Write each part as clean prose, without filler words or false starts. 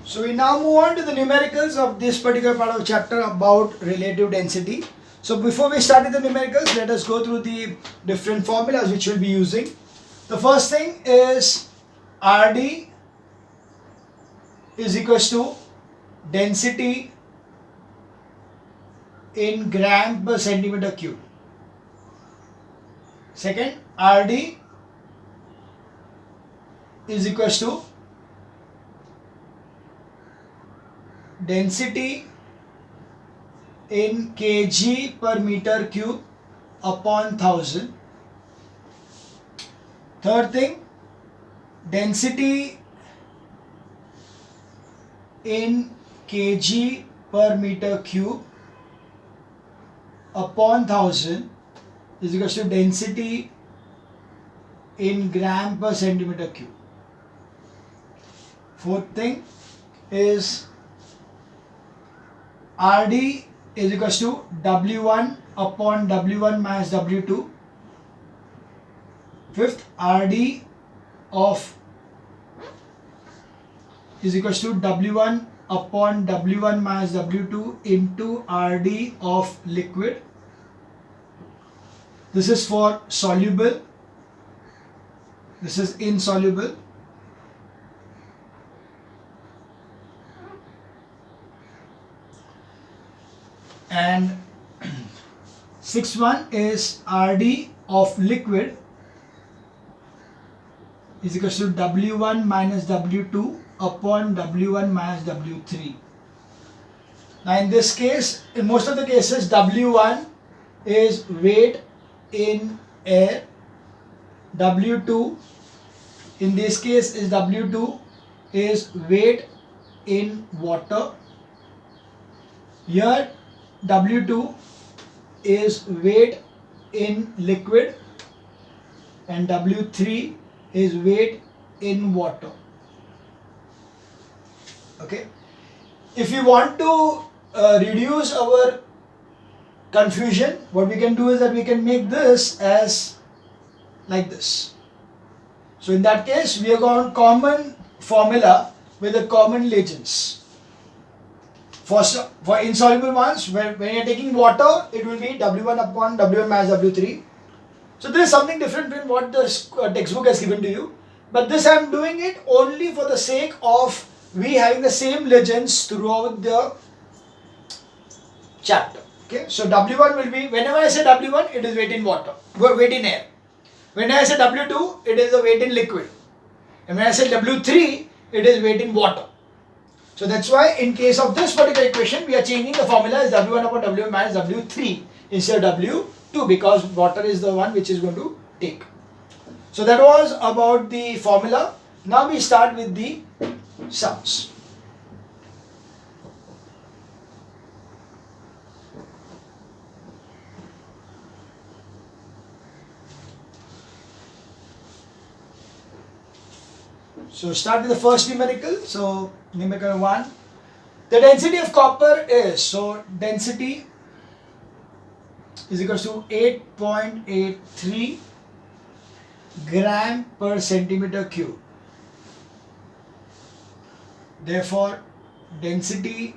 So we now move on to the numericals of this particular part of chapter about relative density. So before we start with the numericals, let us go through the different formulas which we'll be using. The first thing is RD is equals to density in gram per centimeter cube. Second, RD is equals to density in kg per meter cube upon 1000. Third thing, density in kg per meter cube upon 1000 is equals to density in gram per centimeter cube. Fourth thing is RD is equals to W1 upon W1 minus W2. Fifth, RD of is equals to W1 upon W1 minus W2 into RD of liquid. This is for soluble. This is insoluble. And sixth one is RD of liquid is equals to W1 minus W2 upon W1 minus W3. Now in this case, in most of the cases, W1 is weight in air, W2 in this case is W2 is weight in water. Here W2 is weight in liquid and W3 is weight in water. Okay. If you want to reduce our confusion, what we can do is that we can make this as like this. So in that case, we have got common formula with the common legends. For insoluble ones, when you are taking water, it will be W1 upon W1 minus W3. So this is something different than what the textbook has given to you. But this I am doing it only for the sake of we having the same legends throughout the chapter. Okay, so W1 will be, whenever I say W1, it is weight in water, weight in air. When I say W2, it is a weight in liquid. And when I say W3, it is weight in water. So that's why in case of this particular equation, we are changing the formula as W1 upon W1 minus W3 instead of W2 because water is the one which is going to take. So that was about the formula. Now we start with the sums. So start with the first numerical. So numerical 1. The density of copper is, so density is equals to 8.83 gram per centimeter cube. Therefore, density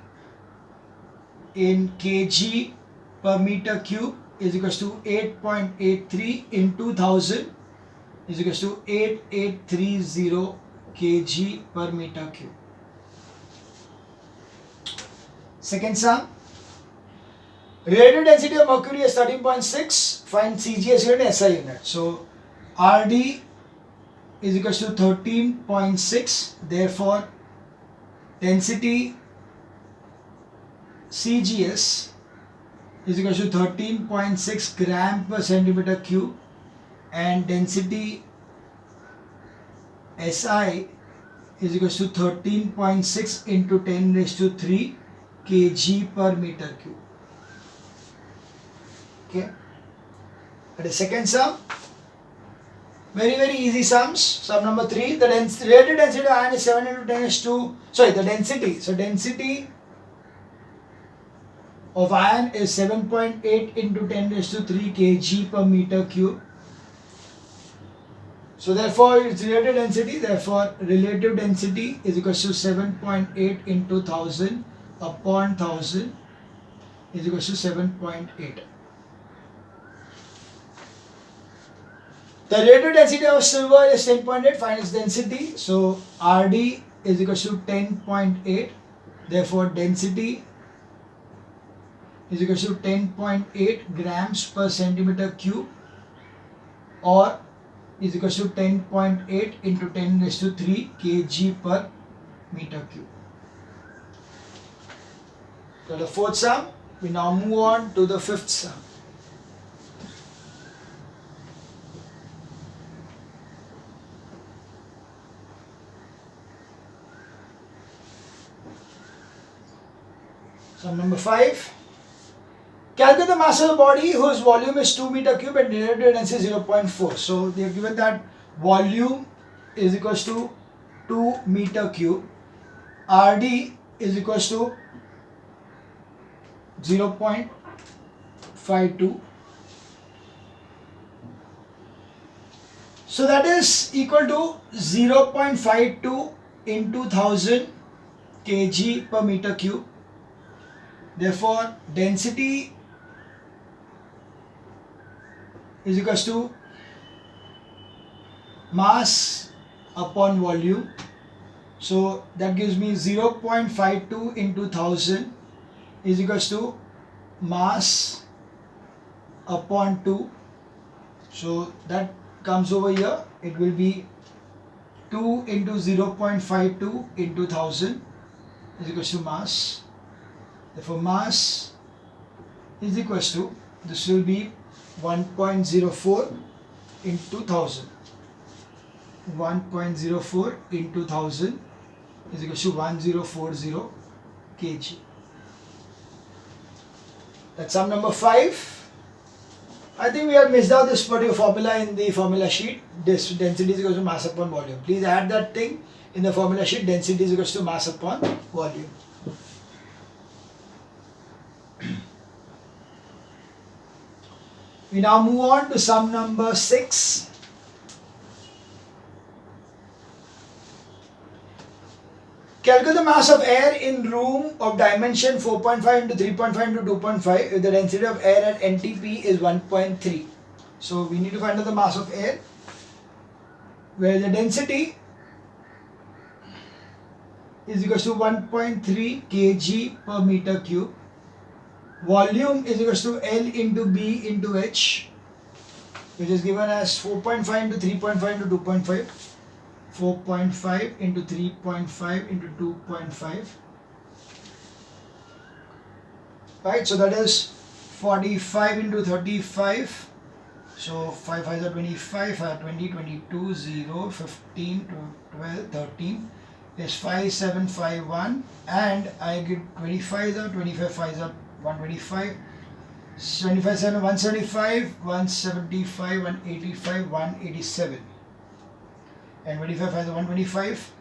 in kg per meter cube is equals to 8.83 into 1000 is equals to 8830 kg per meter cube. Second sum. Relative density of mercury is 13.6. Find CgS unit and SI unit. So RD is equals to 13.6. Therefore, density CgS is equals to 13.6 gram per centimeter cube and density SI is equals to 13.6 into 10 raised to 3 kg per meter cube. Okay. And the second sum, very easy sums. Sum number 3, the relative density of iron is 7 into 10 raised to, sorry, the density. So density of iron is 7.8 into 10 raised to 3 kg per meter cube. So therefore its relative density, therefore relative density is equals to 7.8 into 1000 upon 1000 is equals to 7.8. The relative density of silver is 10.8, find its density. So Rd is equals to 10.8, therefore density is equals to 10.8 grams per centimeter cube, or is equals to 10.8 into 10 raised to 3 kg per meter cube. So the fourth sum. We now move on to the fifth sum. Sum number 5. Calculate the mass of the body whose volume is 2 meter cube and relative density is 0.4. So they have given that volume is equals to 2 meter cube. Rd is equals to 0.52. So that is equal to 0.52 into 1000 kg per meter cube. Therefore density is equals to mass upon volume. So that gives me 0.52 into 1000 is equals to mass upon 2. So that comes over here. It will be 2 into 0.52 into 1000 is equals to mass. Therefore mass is equals to, this will be 1.04 into 1000. 1.04 into 1000 is equals to 1040 kg. That's sum number 5. I think we have missed out this particular formula in the formula sheet. This density is equals to mass upon volume. Please add that thing in the formula sheet. Density is equals to mass upon volume. We now move on to sum number 6. Calculate the mass of air in room of dimension 4.5 into 3.5 into 2.5 if the density of air at NTP is 1.3. So we need to find out the mass of air, where the density is equals to 1.3 kg per meter cube. Volume is equals to L into B into H, which is given as 4.5 into 3.5 into 2.5. 4.5 into 3.5 into 2.5. Right, so that is 45 into 35. So 5 5 are 25, 5 20, 22, 0, 15, 12, 13 is 5751, and I get 25 are 25 5 are 125, 25 7 175, 175, 185, 187. And 25 5 is 125,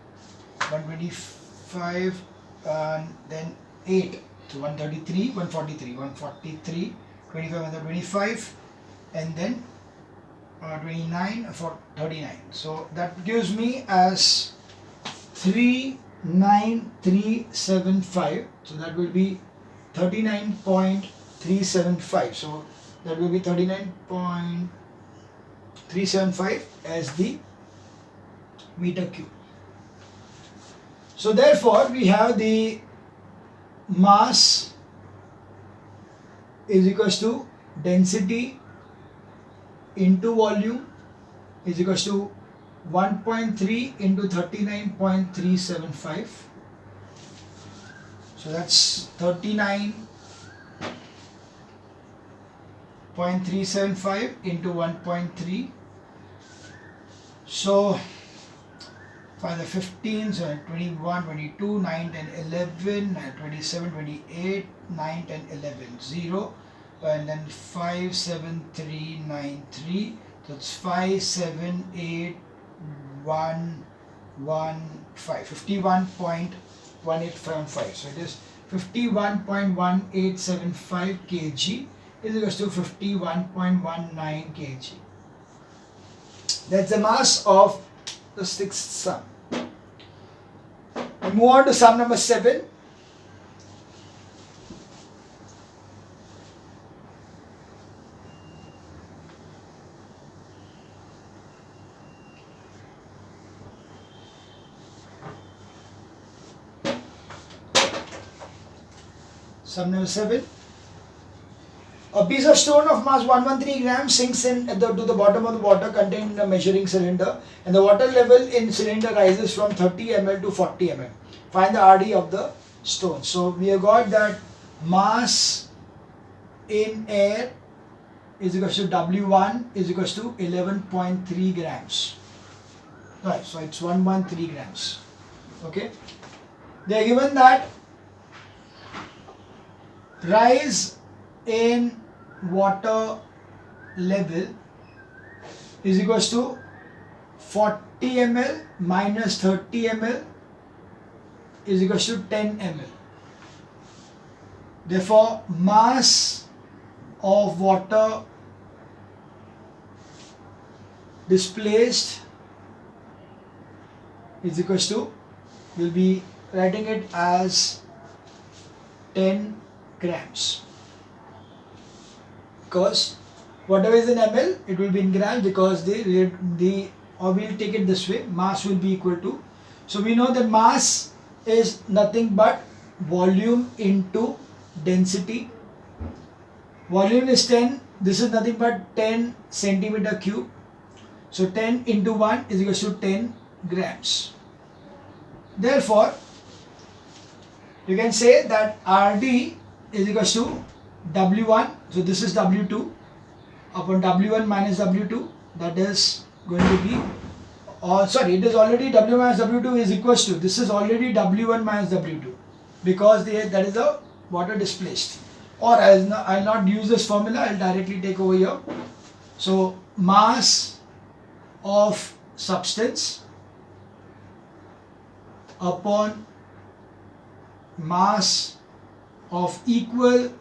125, and then 8, so 133, 143, 143, 25 another 25, and then 29 for 39. So that gives me as 39375. So that will be 39.375. So that will be 39.375 as the meter cube. So therefore we have the mass is equals to density into volume is equals to 1.3 into 39.375. So that's 39.375 into 1.3. So for the 15, so 21, 22, 9, 10, 11, 27, 28, 9, 10, 11, 0, and then 5, 7, 3, 9, 3. So it's 5, 7, 8, 1, 1, 5. 51.1875. So it is 51.1875 kg is equals to 51.19 kg. That's the mass of the sixth sum. We move on to sum number 7. Sum number 7. A piece of stone of mass 113 grams sinks to the bottom of the water contained in a measuring cylinder, and the water level in cylinder rises from 30 ml to 40 ml. Find the RD of the stone. So we have got that mass in air is equal to W1 is equal to 11.3 grams. Right, so it's 113 grams. Okay. They are given that rise in water level is equals to 40 ml minus 30 ml is equals to 10 ml. Therefore, mass of water displaced is equals to, we'll be writing it as 10 grams. Because whatever is in ml, it will be in grams, because or we'll take it this way, mass will be equal to, so we know that mass is nothing but volume into density. Volume is 10, this is nothing but 10 centimeter cube, so 10 into 1 is equal to 10 grams. Therefore, you can say that RD is equal to W1, so this is W2 upon W1 minus W2, that is going to be, it is already W minus W2 is equals to, this is already W1 minus W2, because that is the water displaced. Or I'll not use this formula, I'll directly take over here. So mass of substance upon mass of equal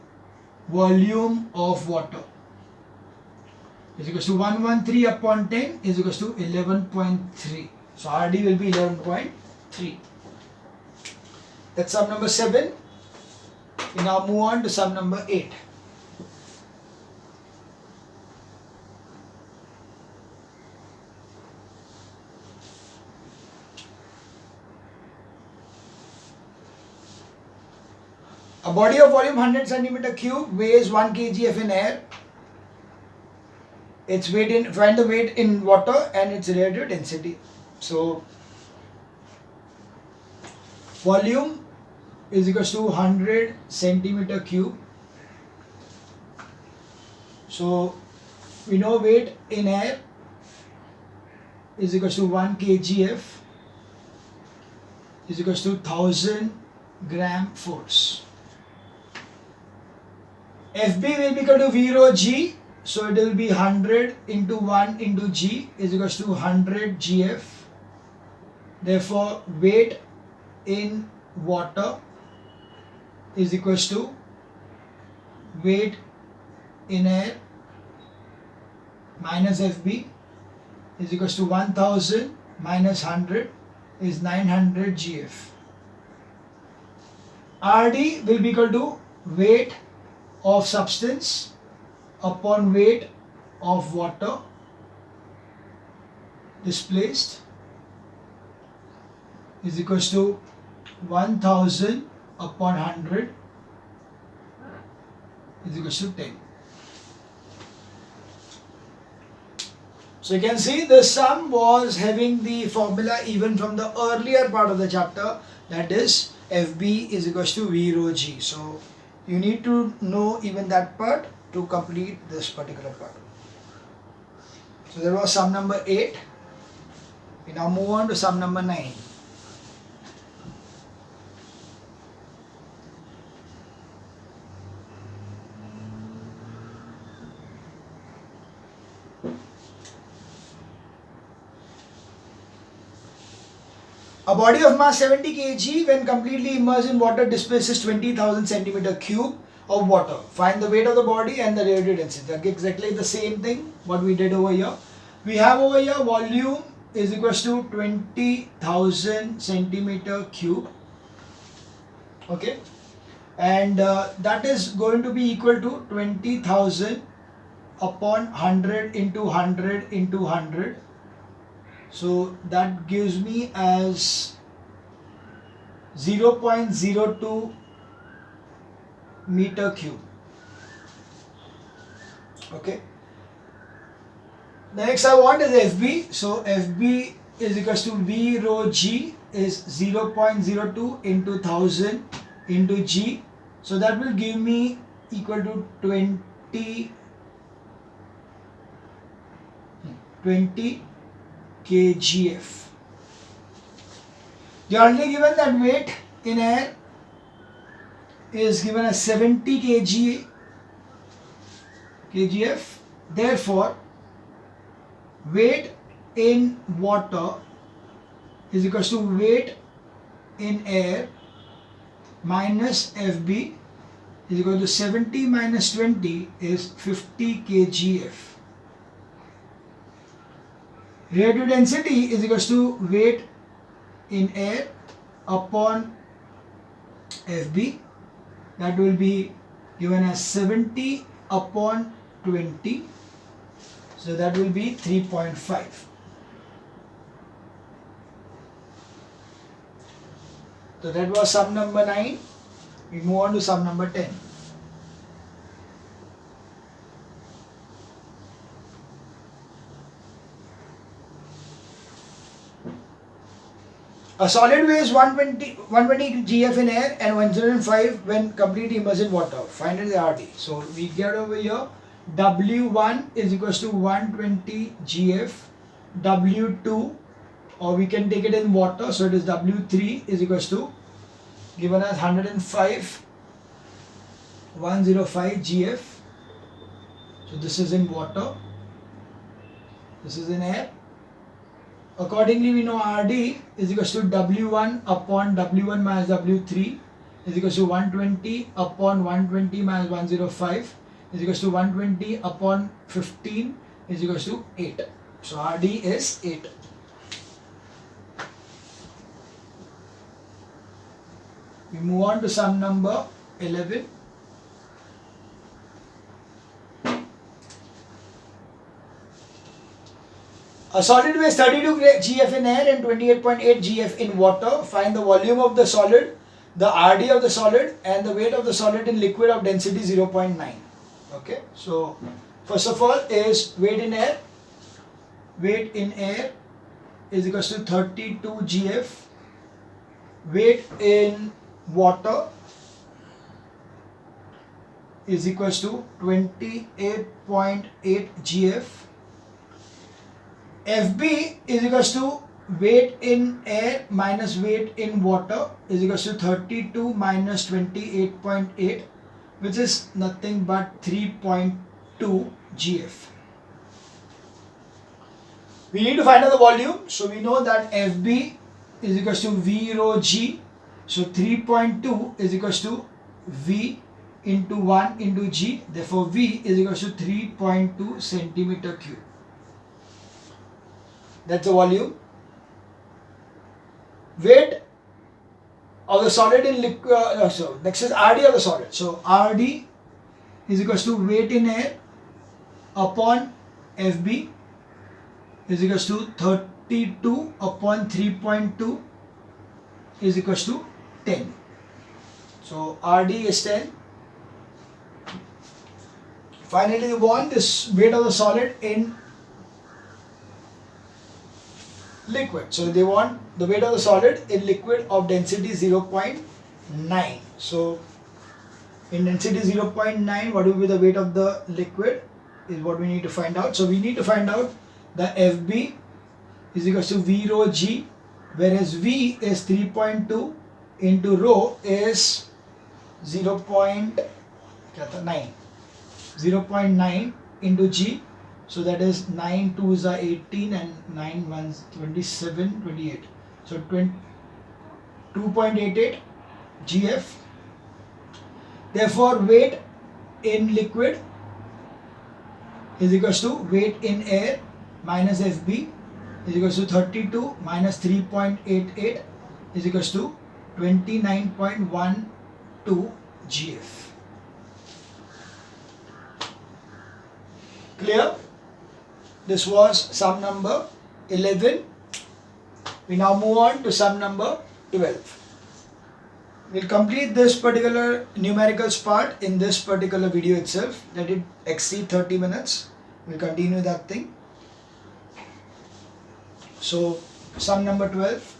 volume of water is equal to 113 upon 10 is equal to 11.3. So RD will be 11.3. That's sum number 7. We now move on to sum number 8. A body of volume 100 centimeter cube weighs 1 kgf in air. Its weight find the weight in water and its relative density. So volume is equal to 100 centimeter cube. So we know weight in air is equal to 1 kgf is equal to 1000 gram force. FB will be equal to V rho G, so it will be 100 into 1 into G is equal to 100 GF. Therefore, weight in water is equal to weight in air minus FB is equal to 1000 minus 100 is 900 GF. RD will be equal to weight of substance upon weight of water displaced is equal to 1000 upon 100 is equal to 10. So you can see the sum was having the formula even from the earlier part of the chapter, that is FB is equal to V rho G. So you need to know even that part to complete this particular part. So there was sum number 8. We now move on to sum number 9. A body of mass 70 kg when completely immersed in water displaces 20,000 centimeter cube of water. Find the weight of the body and the relative density. Exactly the same thing what we did over here. We have over here volume is equals to 20,000 centimeter cube. Okay, and that is going to be equal to 20,000 upon 100 into 100 into 100. So that gives me as 0.02 meter cube. Okay. The next I want is FB. So FB is equals to V rho G is 0.02 into 1000 into G. So that will give me equal to 20 kgf. They are already given that weight in air is given as 70 kgf. Therefore, weight in water is equals to weight in air minus FB is equal to 70 minus 20 is 50 kgf. Relative density is equals to weight in air upon FB. That will be given as 70 upon 20. So that will be 3.5. So that was sum number 9. We move on to sum number 10. A solid weighs 120 gf in air and 105 when completely immersed in water. Find the RD. So we get over here W1 is equals to 120 gf, W2, or we can take it in water, so it is W3 is equals to given as 105 gf. So this is in water, this is in air. Accordingly, we know RD is equals to W1 upon W1 minus W3 is equals to 120 upon 120 minus 105 is equals to 120 upon 15 is equals to 8. So RD is 8. We move on to sum number 11. A solid weighs 32 gf in air and 28.8 gf in water. Find the volume of the solid, the RD of the solid, and the weight of the solid in liquid of density 0.9. Okay, so first of all is weight in air. Weight in air is equals to 32 gf. Weight in water is equals to 28.8 gf. FB is equals to weight in air minus weight in water is equals to 32 minus 28.8, which is nothing but 3.2 gf. We need to find out the volume, so we know that FB is equals to V rho G, so 3.2 is equals to V into 1 into G, therefore V is equals to 3.2 centimeter cube. That's the volume. Weight of the solid in liquid, so next is RD of the solid. So RD is equals to weight in air upon FB is equals to 32 upon 3.2 is equals to 10. So RD is 10. Finally, we want this weight of the solid in liquid. So they want the weight of the solid in liquid of density 0.9. So in density 0.9, what will be the weight of the liquid is what we need to find out. So we need to find out the FB is equals to V rho G, whereas V is 3.2 into rho is 0.9 into G. So that is 9 2s are 18 and 9 1s 27, 28. So 2.88 GF. Therefore, weight in liquid is equals to weight in air minus FB is equals to 32 minus 3.88 is equals to 29.12 GF. Clear? This was sum number 11. We now move on to sum number 12. We'll complete this particular numericals part in this particular video itself. Let it exceed 30 minutes. We'll continue that thing. So, sum number 12.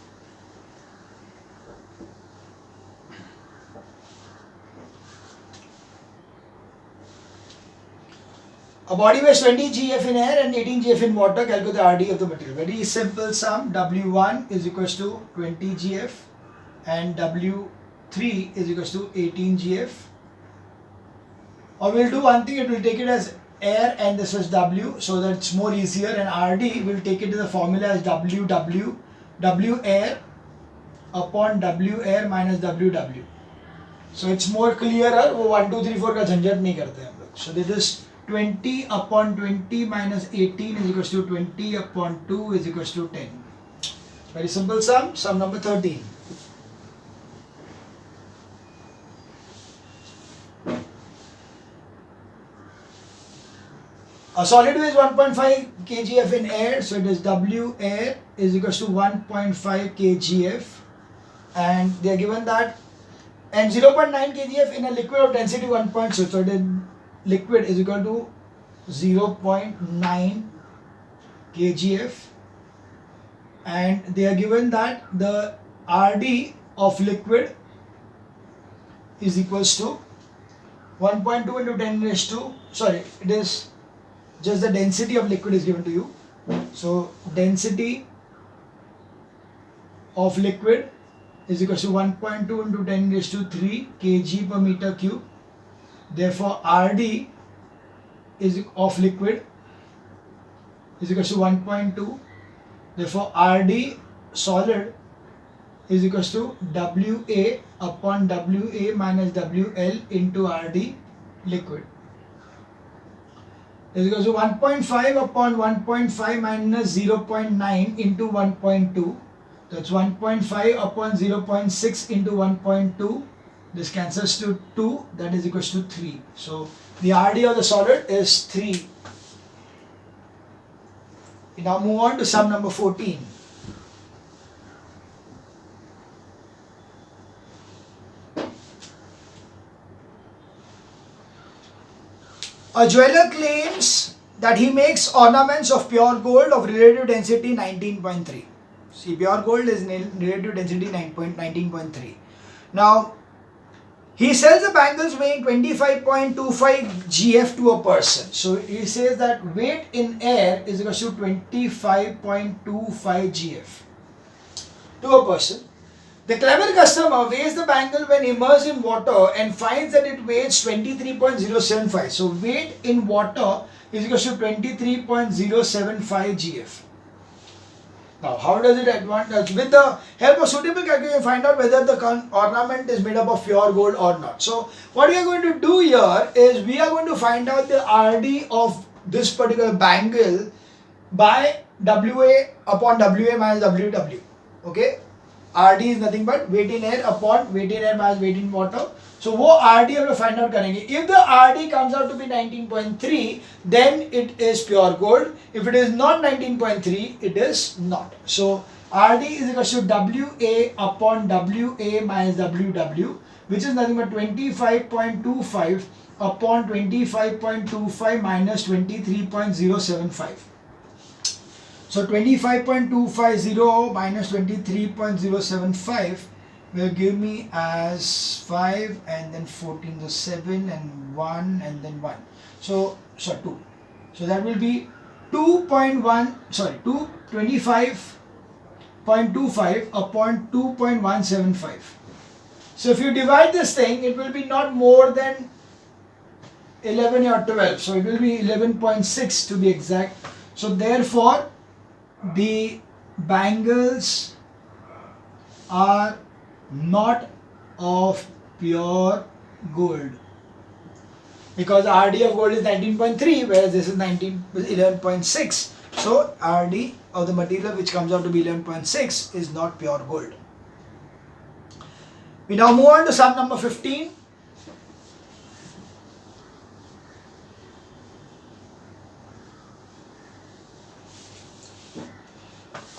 A body weighs 20 GF in air and 18 GF in water. Calculate the RD of the material. Very simple sum. W1 is equals to 20 GF and W3 is equals to 18 GF. Or we'll do one thing, it will take it as air and this is W, so that it's more easier, and RD will take it to the formula as W air upon W air minus WW. So it's more clearer. वो 1 2 3 4 का झंझट नहीं करते हम लोग. So this is 20 upon 20 minus 18 is equals to 20 upon 2 is equals to 10. Very simple sum. Sum number 13. A solid weighs 1.5 kgf in air, so it is W air is equals to 1.5 kgf, and they are given that, and 0.9 kgf in a liquid of density 1.6, so the liquid is equal to 0.9 kgf, and they are given that the RD of liquid is equals to 1.2 into 10 raised to, sorry, it is just the density of liquid is given to you. So density of liquid is equals to 1.2 into 10 raised to 3 kg per meter cube. Therefore RD is of liquid is equals to 1.2. Therefore RD solid is equals to WA upon WA minus WL into RD liquid is equals to 1.5 upon 1.5 minus 0.9 into 1.2. That's 1.5 upon 0.6 into 1.2. This cancels to 2, that is equals to 3. So the RD of the solid is 3. We now move on to sum number 14. A jeweler claims that he makes ornaments of pure gold of relative density 19.3. See, pure gold is relative density 19.3. Now, he sells the bangles weighing 25.25 GF to a person. So, he says that weight in air is equal to 25.25 GF to a person. The clever customer weighs the bangle when immersed in water and finds that it weighs 23.075. So weight in water is equal to 23.075 GF. Now how does it advantage? With the help of suitable calculation, find out whether the ornament is made up of pure gold or not. So what we are going to do here is we are going to find out the RD of this particular bangle by WA upon WA minus WW. Okay. RD is nothing but weight in air upon weight in air minus weight in water. So वो RD हम लोग find out करेंगे. If the RD comes out to be 19.3, then it is pure gold. If it is not 19.3, it is not. So RD is equal to WA upon WA minus WW, which is nothing but 25.25 upon 25.25 minus 23.075. So 25.250 minus 23.075 will give me as 5 and then 14, the 7 and 1 and then 1. So 2. So that will be 25.25 upon 2.175. So if you divide this thing, it will be not more than 11 or 12. So it will be 11.6 to be exact. So therefore, the bangles are not of pure gold because RD of gold is 19.3 whereas this is 11.6. So RD of the material, which comes out to be 11.6, is not pure gold. We now move on to sum number 15.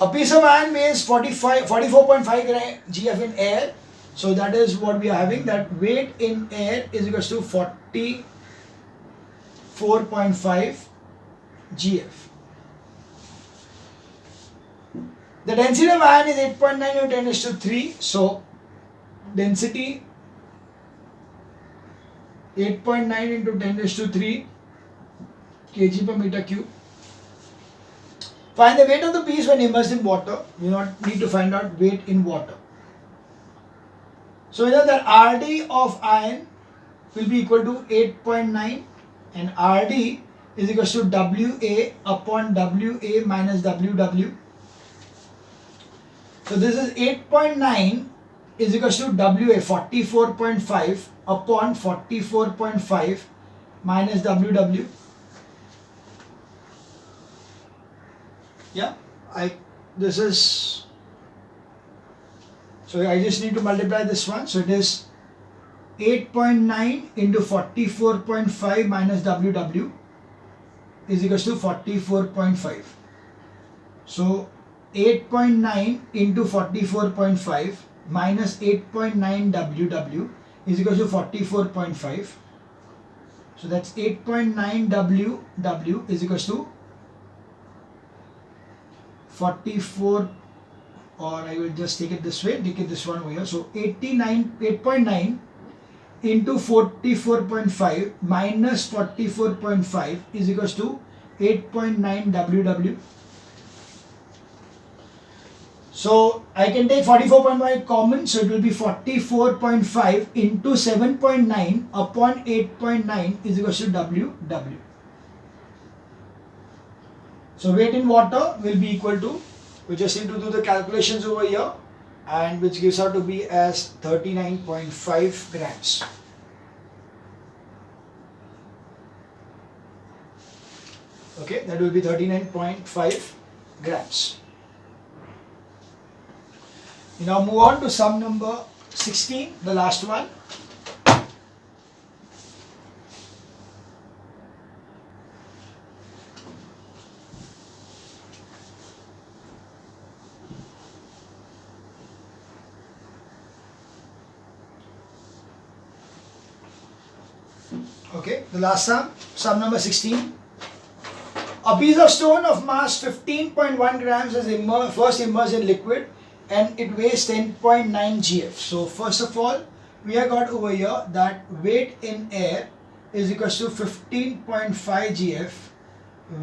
A piece of iron weighs 44.5 GF in air. So that is what we are having, that weight in air is equals to 44.5 GF. The density of iron is 8.9 into 10 raised to 3. So density 8.9 into 10 raised to 3 kg per meter cube. Find the weight of the piece when immersed in water. You need to find out weight in water. So we know that RD of iron will be equal to 8.9 and RD is equals to WA upon WA minus WW. So this is 8.9 is equals to WA 44.5 upon 44.5 minus WW. Yeah, this is, so I just need to multiply this one. So it is 8.9 into 44.5 minus WW is equals to 44.5. So 8.9 into 44.5 minus 8.9 WW is equals to 44.5. So that's 8.9 WW is equals to 44, or I will just take it this way, take it this one over here. So 8.9 into 44.5 minus 44.5 is equals to 8.9 WW. So I can take 44.5 common, so it will be 44.5 into 7.9 upon 8.9 is equals to WW. So weight in water will be equal to, we just need to do the calculations over here, and which gives out to be as 39.5 grams. Okay, that will be 39.5 grams. We now move on to sum number 16, the last one. Okay, the last sum number 16. A piece of stone of mass 15.1 grams is first immersed in liquid and it weighs 10.9 GF. So first of all, we have got over here that weight in air is equals to 15.5 GF.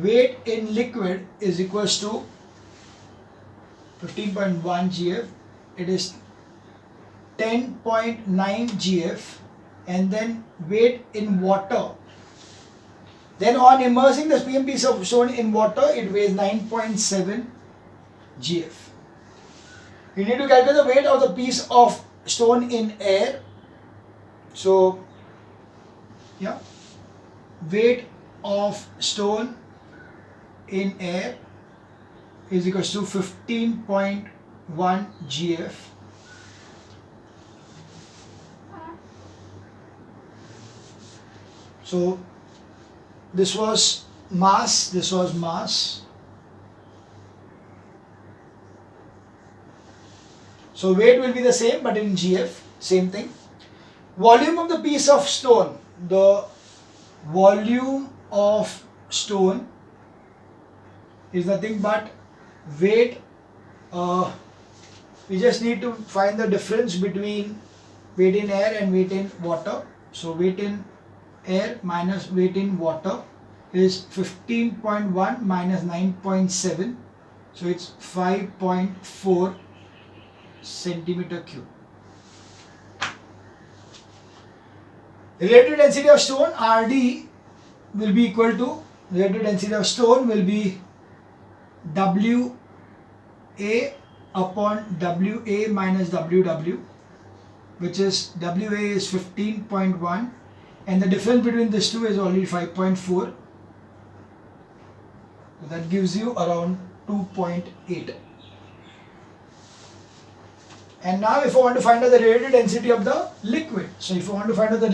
Weight in liquid is equals to 15.1 GF. It is 10.9 GF. And then weight in water. Then on immersing the same piece of stone in water, it weighs 9.7 GF. You need to calculate the weight of the piece of stone in air. So, yeah, weight of stone in air is equals to 15.1 GF. So this was mass, this was mass. So weight will be the same but in GF, same thing. Volume of the piece of stone, the volume of stone is nothing but weight. We just need to find the difference between weight in air and weight in water. So weight in air minus weight in water is 15.1 minus 9.7, so it's 5.4 centimeter cube. Relative density of stone RD will be equal to, relative density of stone will be WA upon WA minus WW, which is WA is 15.1 and the difference between these two is only 5.4. So that gives you around 2.8. And now if I want to find out the relative density of the liquid, so if I want to find out the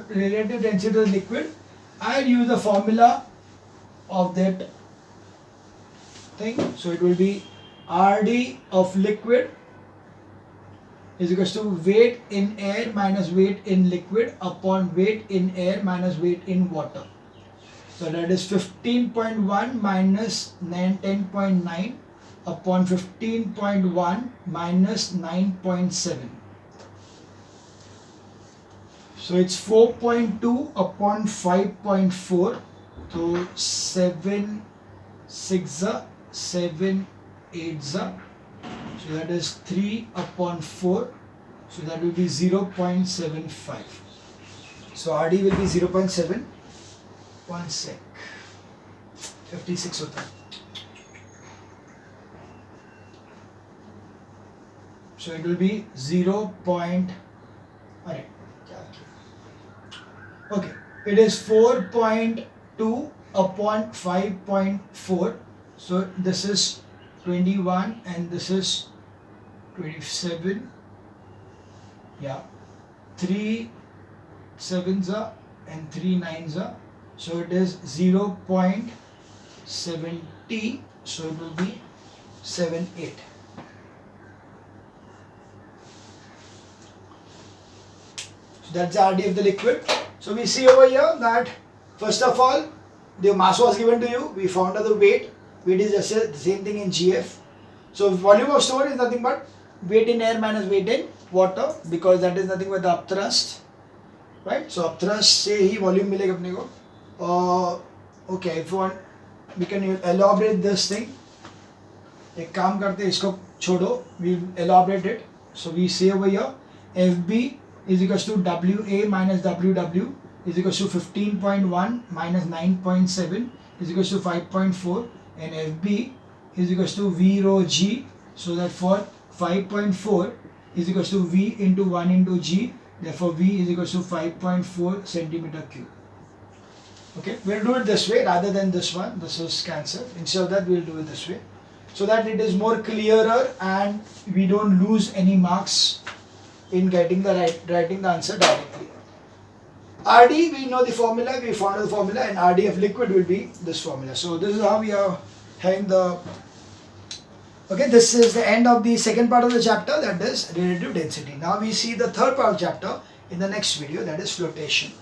relative density of the liquid, I'll use the formula of that thing. So it will be RD of liquid is equals to weight in air minus weight in liquid upon weight in air minus weight in water. So that is 15.1 minus 10.9 upon 15.1 minus 9.7. So it's 4.2 upon 5.4. So 7 6 7 8. So that is 3 upon 4. So that will be 0.75. So RD will be 0.7. 1 sec. 56 होता है. So it will be 0. Okay, it is 4.2 upon 5.4. So this is 21 and this is 27. Yeah, 3 7s and 3 9s. So it is 0.70. So it will be 78. So that's the RD of the liquid. So we see over here that first of all the mass was given to you. We found out the weight. Weight is just the same thing in GF. So volume of stone is nothing but weight in air minus weight in water, because that is nothing but the upthrust, right? So upthrust से ही volume मिलेगा अपने को. Okay, if you want, we can elaborate this thing. एक काम करते हैं, इसको छोड़ो. We elaborate it. So we say over here, FB is equals to WA minus WW is equals to 15.1 minus 9.7 is equals to 5.4, and FB is equals to V rho G. So that for 5.4 is equals to V into 1 into G. Therefore V is equals to 5.4 centimeter cube. Okay, we'll do it this way rather than this one. This is cancelled. Instead of that, we'll do it this way, so that it is more clearer and we don't lose any marks in getting the writing the answer directly. RD, we know the formula, we found the formula, and RD of liquid will be this formula. So this is how we are having the. Okay, this is the end of the second part of the chapter, that is relative density. Now we see the third part of the chapter in the next video, that is flotation.